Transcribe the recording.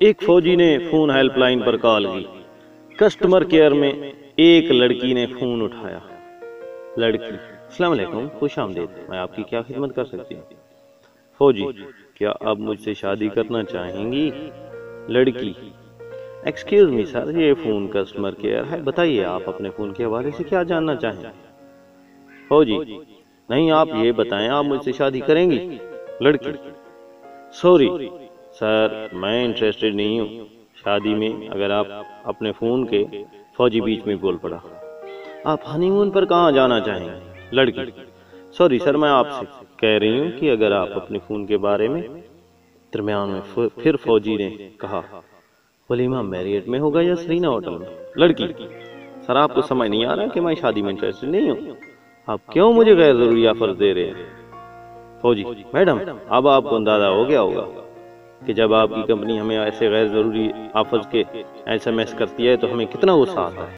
ایک فوجی نے فون ہیلپ لائن پر کال کی۔ کسٹمر کیئر میں ایک لڑکی نے فون اٹھایا۔ لڑکی: السلام علیکم، خوش آمدید، میں آپ کی کیا خدمت کر سکتی ہوں؟ فوجی: کیا آپ مجھ سے شادی کرنا چاہیں گی؟ لڑکی: ایکسکیوز می سر، یہ فون کسٹمر کیئر ہے، بتائیے آپ اپنے فون کے حوالے سے کیا جاننا چاہیں؟ فوجی: نہیں، آپ یہ بتائیں آپ مجھ سے شادی کریں گی؟ لڑکی: سوری سر، میں انٹرسٹڈ نہیں ہوں شادی میں۔ اگر آپ اپنے فون کے فوجی بیچ میں بول پڑا: آپ ہنی مون پر کہاں جانا چاہیں گے؟ لڑکی: سوری سر، میں آپ سے کہہ رہی ہوں کہ اگر آپ اپنے فون کے بارے میں۔ درمیان میں پھر فوجی نے کہا: ولیمہ میریٹ میں ہوگا یا سرینا ہوٹل میں؟ لڑکی: سر، آپ کو سمجھ نہیں آ رہا کہ میں شادی میں انٹرسٹڈ نہیں ہوں، آپ کیوں مجھے غیر ضروری آفرز دے رہے ہیں؟ فوجی: میڈم، اب آپ کو اندازہ ہو گیا ہوگا کہ جب آپ کی کمپنی ہمیں ایسے غیر ضروری آفرز کے SMS کرتی ہے تو ہمیں کتنا غصہ آتا ہے۔